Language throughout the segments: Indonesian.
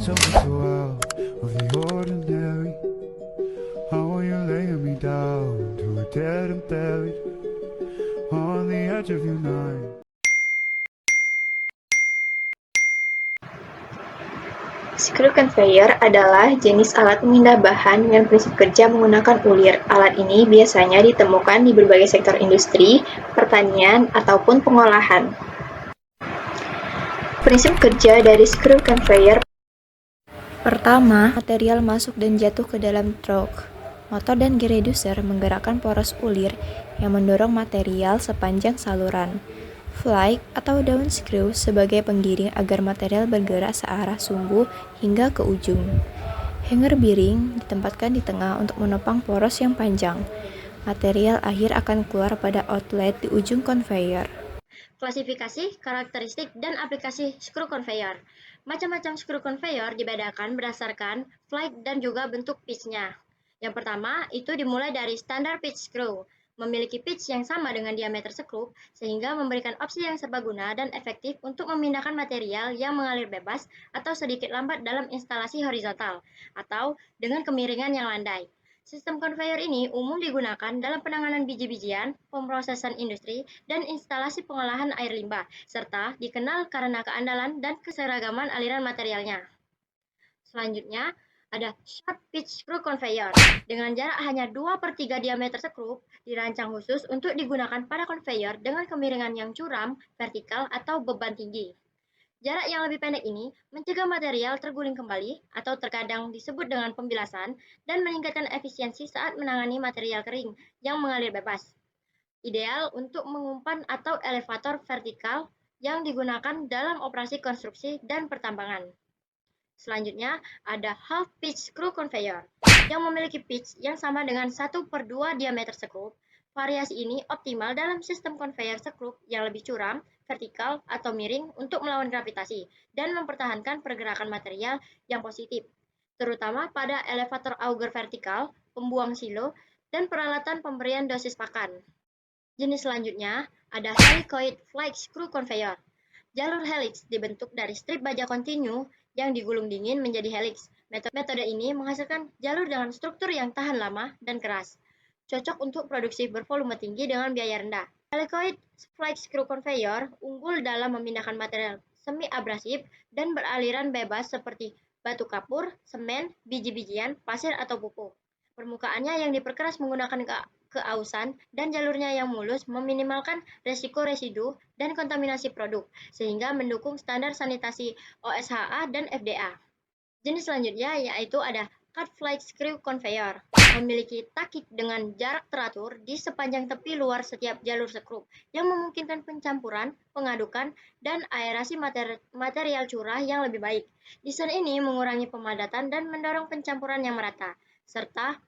Something so out of the ordinary. How are you laying me down to a dead and buried on the edge of your night? Screw conveyor adalah jenis alat pemindah bahan dengan prinsip kerja menggunakan ulir. Alat ini biasanya ditemukan di berbagai sektor industri, pertanian, ataupun pengolahan. Prinsip kerja dari screw conveyor. Pertama, material masuk dan jatuh ke dalam truk. Motor dan gear reducer menggerakkan poros ulir yang mendorong material sepanjang saluran. Flight atau daun screw sebagai penggiring agar material bergerak searah sumbu hingga ke ujung. Hanger bearing ditempatkan di tengah untuk menopang poros yang panjang. Material akhir akan keluar pada outlet di ujung conveyor. Klasifikasi, karakteristik, dan aplikasi screw conveyor. Macam-macam screw conveyor dibedakan berdasarkan flight dan juga bentuk pitch-nya. Yang pertama, itu dimulai dari standar pitch screw. Memiliki pitch yang sama dengan diameter skrup, sehingga memberikan opsi yang serbaguna dan efektif untuk memindahkan material yang mengalir bebas atau sedikit lambat dalam instalasi horizontal, atau dengan kemiringan yang landai. Sistem conveyor ini umum digunakan dalam penanganan biji-bijian, pemrosesan industri, dan instalasi pengolahan air limbah, serta dikenal karena keandalan dan keseragaman aliran materialnya. Selanjutnya, ada short pitch screw conveyor. Dengan jarak hanya 2/3 diameter skrup, dirancang khusus untuk digunakan pada conveyor dengan kemiringan yang curam, vertikal, atau beban tinggi. Jarak yang lebih pendek ini mencegah material terguling kembali atau terkadang disebut dengan pembilasan dan meningkatkan efisiensi saat menangani material kering yang mengalir bebas. Ideal untuk mengumpan atau elevator vertikal yang digunakan dalam operasi konstruksi dan pertambangan. Selanjutnya, ada half pitch screw conveyor yang memiliki pitch yang sama dengan 1/2 diameter skrup. Variasi ini optimal dalam sistem conveyor skrup yang lebih curam, vertikal, atau miring untuk melawan gravitasi dan mempertahankan pergerakan material yang positif, terutama pada elevator auger vertikal, pembuang silo, dan peralatan pemberian dosis pakan. Jenis selanjutnya ada helicoid flight screw conveyor. Jalur helix dibentuk dari strip baja kontinu yang digulung dingin menjadi helix. Metode ini menghasilkan jalur dengan struktur yang tahan lama dan keras, cocok untuk produksi bervolume tinggi dengan biaya rendah. Helicoid flight screw conveyor unggul dalam memindahkan material semi-abrasif dan beraliran bebas seperti batu kapur, semen, biji-bijian, pasir, atau pupuk. Permukaannya yang diperkeras menggunakan keausan dan jalurnya yang mulus meminimalkan resiko residu dan kontaminasi produk, sehingga mendukung standar sanitasi OSHA dan FDA. Jenis selanjutnya yaitu ada cut flight screw conveyor, memiliki takik dengan jarak teratur di sepanjang tepi luar setiap jalur skrup, yang memungkinkan pencampuran, pengadukan, dan aerasi material curah yang lebih baik. Desain ini mengurangi pemadatan dan mendorong pencampuran yang merata, serta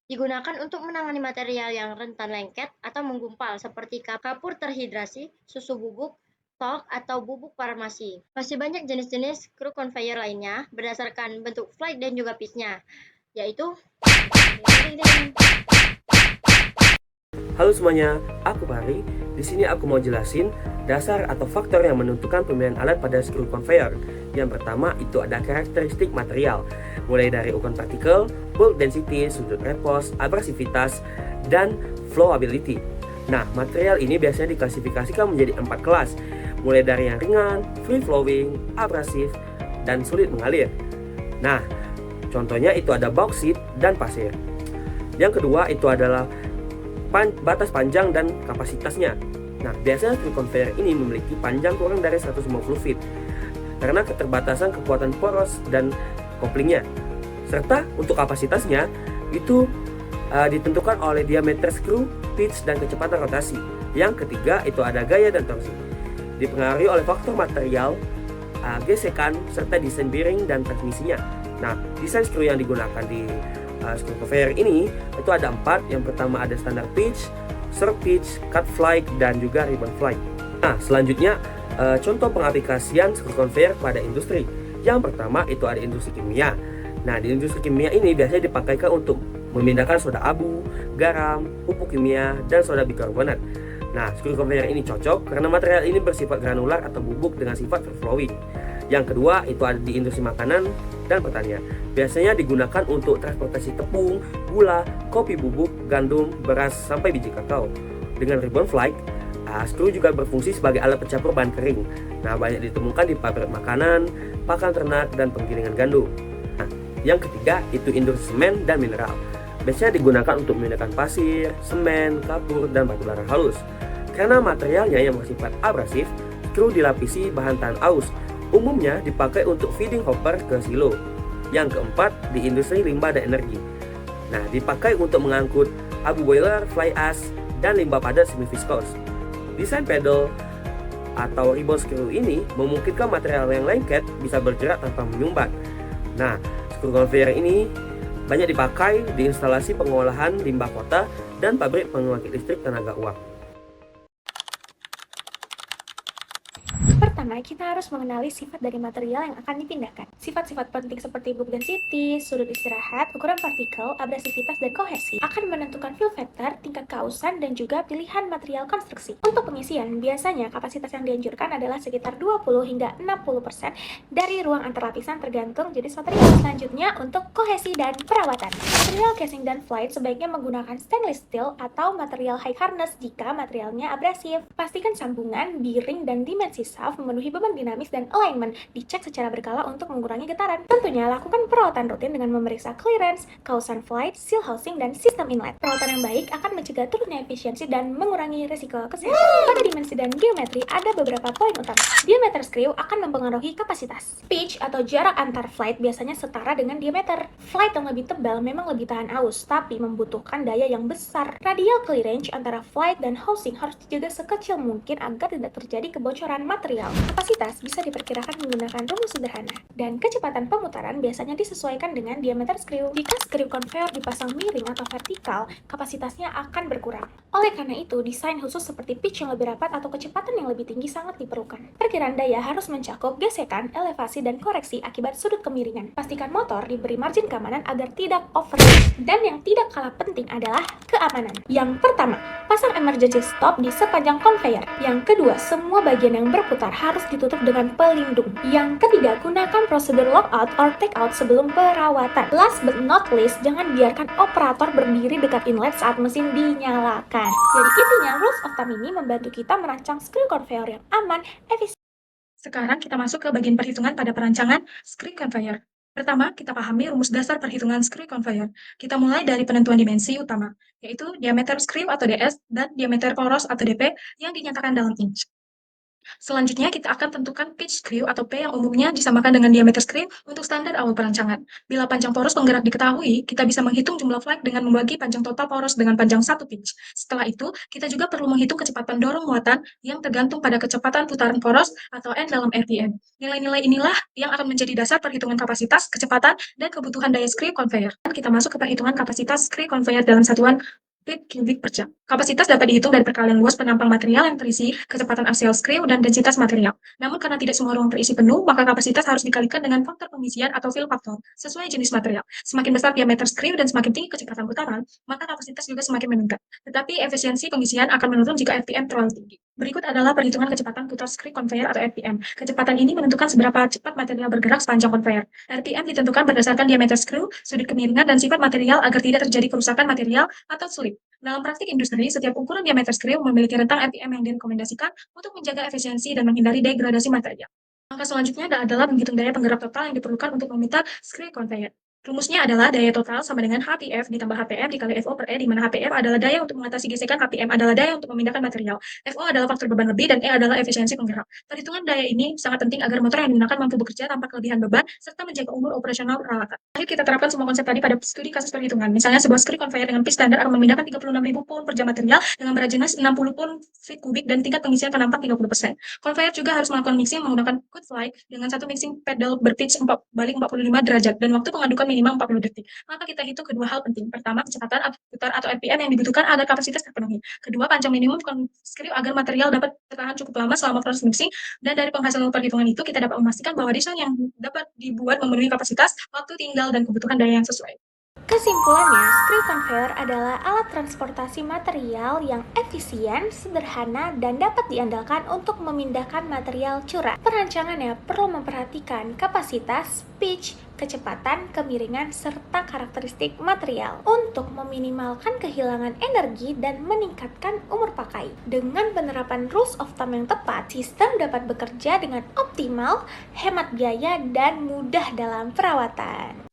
digunakan untuk menangani material yang rentan lengket atau menggumpal seperti kapur terhidrasi, susu bubuk, talk, atau bubuk farmasi. Masih banyak jenis-jenis screw conveyor lainnya berdasarkan bentuk flight dan juga pitch-nya, yaitu Halo semuanya, aku Pari. Di sini aku mau jelasin dasar atau faktor yang menentukan pemilihan alat pada screw conveyor. Yang pertama itu ada karakteristik material, mulai dari ukuran partikel, bulk density, sudut repose, abrasivitas, dan flowability. Nah, material ini biasanya diklasifikasikan menjadi 4 kelas, mulai dari yang ringan, free flowing, abrasif, dan sulit mengalir. Nah, contohnya itu ada bauksit dan pasir. Yang kedua itu adalah batas panjang dan kapasitasnya. Nah, biasanya screw conveyor ini memiliki panjang kurang dari 150 feet karena keterbatasan kekuatan poros dan koplingnya. Serta untuk kapasitasnya itu ditentukan oleh diameter screw, pitch, dan kecepatan rotasi. Yang ketiga itu ada gaya dan torsi. Dipengaruhi oleh faktor material, gesekan, serta desain bearing dan transmisinya. Nah, desain screw yang digunakan di screw conveyor ini itu ada 4. Yang pertama ada standar pitch, short pitch, cut flight, dan juga ribbon flight. Nah, selanjutnya contoh pengaplikasian screw conveyor pada industri. Yang pertama itu ada industri kimia. Nah, di industri kimia ini biasanya dipakaikan untuk memindahkan soda abu, garam, pupuk kimia, dan soda bikarbonat. Nah, screw conveyor ini cocok karena material ini bersifat granular atau bubuk dengan sifat free flowing. Yang kedua itu ada di industri makanan dan pertanian. Biasanya digunakan untuk transportasi tepung, gula, kopi bubuk, gandum, beras, sampai biji kakao. Dengan ribbon flight, skru juga berfungsi sebagai alat pencampur bahan kering. Nah, banyak ditemukan di pabrik makanan, pakan ternak, dan penggilingan gandum. Nah, yang ketiga itu industri semen dan mineral. Biasanya digunakan untuk memindahkan pasir, semen, kapur, dan batu bara halus. Karena materialnya yang bersifat abrasif, skru dilapisi bahan tahan aus. Umumnya dipakai untuk feeding hopper ke silo. Yang keempat, di industri limbah dan energi. Nah, dipakai untuk mengangkut abu boiler, fly ash, dan limbah padat semi viskos. Desain pedal atau ribbon screw ini memungkinkan material yang lengket bisa bergerak tanpa menyumbat. Nah, screw conveyor ini banyak dipakai di instalasi pengolahan limbah kota dan pabrik pembangkit listrik tenaga uap. Pertama, kita harus mengenali sifat dari material yang akan dipindahkan. Sifat-sifat penting seperti book density, sudut istirahat, ukuran partikel, abrasivitas, dan kohesi akan menentukan fill factor, tingkat keausan, dan juga pilihan material konstruksi. Untuk pengisian, biasanya kapasitas yang dianjurkan adalah sekitar 20 hingga 60% dari ruang antar lapisan tergantung jenis material. Selanjutnya, untuk kohesi dan perawatan. Material casing dan flight sebaiknya menggunakan stainless steel atau material high hardness jika materialnya abrasif. Pastikan sambungan, bearing, dan dimensi shaft memenuhi beban dinamis dan alignment, dicek secara berkala untuk mengurangi getaran. Tentunya, lakukan perawatan rutin dengan memeriksa clearance, kausan flight, seal housing, dan sistem inlet. Perawatan yang baik akan mencegah turunnya efisiensi dan mengurangi risiko kesehatan. Pada dimensi dan geometri, ada beberapa poin utama. Diameter screw akan mempengaruhi kapasitas. Pitch atau jarak antar flight biasanya setara dengan diameter. Flight yang lebih tebal memang lebih tahan aus, tapi membutuhkan daya yang besar. Radial clearance antara flight dan housing harus dijaga sekecil mungkin agar tidak terjadi kebocoran material. Kapasitas bisa diperkirakan menggunakan rumus sederhana, dan kecepatan pemutaran biasanya disesuaikan dengan diameter screw. Jika screw conveyor dipasang miring atau vertikal, kapasitasnya akan berkurang. Oleh karena itu, desain khusus seperti pitch yang lebih rapat atau kecepatan yang lebih tinggi sangat diperlukan. Perkiraan daya harus mencakup gesekan, elevasi, dan koreksi akibat sudut kemiringan. Pastikan motor diberi margin keamanan agar tidak overheat. Dan yang tidak kalah penting adalah keamanan. Yang pertama, pasang emergency stop di sepanjang conveyor. Yang kedua, semua bagian yang berputar harus ditutup dengan pelindung. Yang ketiga, gunakan prosedur lockout or take out sebelum perawatan. Last but not least, jangan biarkan operator berdiri dekat inlet saat mesin dinyalakan. Jadi intinya, rules of thumb ini membantu kita merancang screw conveyor yang aman, efisien. Sekarang kita masuk ke bagian perhitungan pada perancangan screw conveyor. Pertama, kita pahami rumus dasar perhitungan screw conveyor. Kita mulai dari penentuan dimensi utama, yaitu diameter screw atau DS dan diameter poros atau DP yang dinyatakan dalam inch. Selanjutnya, kita akan tentukan pitch screw atau P yang umumnya disamakan dengan diameter screw untuk standar awal perancangan. Bila panjang poros penggerak diketahui, kita bisa menghitung jumlah flag dengan membagi panjang total poros dengan panjang satu pitch. Setelah itu, kita juga perlu menghitung kecepatan dorong muatan yang tergantung pada kecepatan putaran poros atau N dalam RPM. Nilai-nilai inilah yang akan menjadi dasar perhitungan kapasitas, kecepatan, dan kebutuhan daya screw conveyor. Kita masuk ke perhitungan kapasitas screw conveyor dalam satuan feet cubic per jam. Kapasitas dapat dihitung dari perkalian luas penampang material yang terisi, kecepatan axial screw, dan densitas material. Namun karena tidak semua ruang terisi penuh, maka kapasitas harus dikalikan dengan faktor pengisian atau fill factor sesuai jenis material. Semakin besar diameter screw dan semakin tinggi kecepatan putaran, maka kapasitas juga semakin meningkat. Tetapi efisiensi pengisian akan menurun jika RPM terlalu tinggi. Berikut adalah perhitungan kecepatan putar screw conveyor atau RPM. Kecepatan ini menentukan seberapa cepat material bergerak sepanjang conveyor. RPM ditentukan berdasarkan diameter screw, sudut kemiringan, dan sifat material agar tidak terjadi kerusakan material atau slip. Dalam praktik industri, setiap ukuran diameter screw memiliki rentang RPM yang direkomendasikan untuk menjaga efisiensi dan menghindari degradasi material. Langkah selanjutnya adalah menghitung daya penggerak total yang diperlukan untuk meminta screw conveyor. Rumusnya adalah daya total sama dengan HPF ditambah HPM dikali FO per E, di mana HPF adalah daya untuk mengatasi gesekan, HPM adalah daya untuk memindahkan material, FO adalah faktor beban lebih, dan E adalah efisiensi penggerak. Perhitungan daya ini sangat penting agar motor yang digunakan mampu bekerja tanpa kelebihan beban, serta menjaga umur operasional peralatan. Akhir kita terapkan semua konsep tadi pada studi kasus perhitungan. Misalnya sebuah screw conveyor dengan pitch standar akan memindahkan 36.000 pound per jam material dengan berat jenis 60 pound feet kubik dan tingkat pengisian penampang 30%. Conveyor juga harus melakukan mixing menggunakan cut fly dengan satu mixing pedal berpitch 4 balik 45 derajat dan waktu pengadukan minimal 40 detik. Maka kita hitung kedua hal penting. Pertama, kecepatan putar atau RPM yang dibutuhkan agar kapasitas terpenuhi. Kedua, panjang minimum screw agar material dapat bertahan cukup lama selama proses mixing. Dan dari penghasilan perhitungan itu, kita dapat memastikan bahwa desain yang dapat dibuat memenuhi kapasitas, waktu tinggal, dan kebutuhan daya yang sesuai. Kesimpulannya, screw conveyor adalah alat transportasi material yang efisien, sederhana, dan dapat diandalkan untuk memindahkan material curah. Perancangannya perlu memperhatikan kapasitas, pitch, kecepatan, kemiringan, serta karakteristik material untuk meminimalkan kehilangan energi dan meningkatkan umur pakai. Dengan penerapan rules of thumb yang tepat, sistem dapat bekerja dengan optimal, hemat biaya, dan mudah dalam perawatan.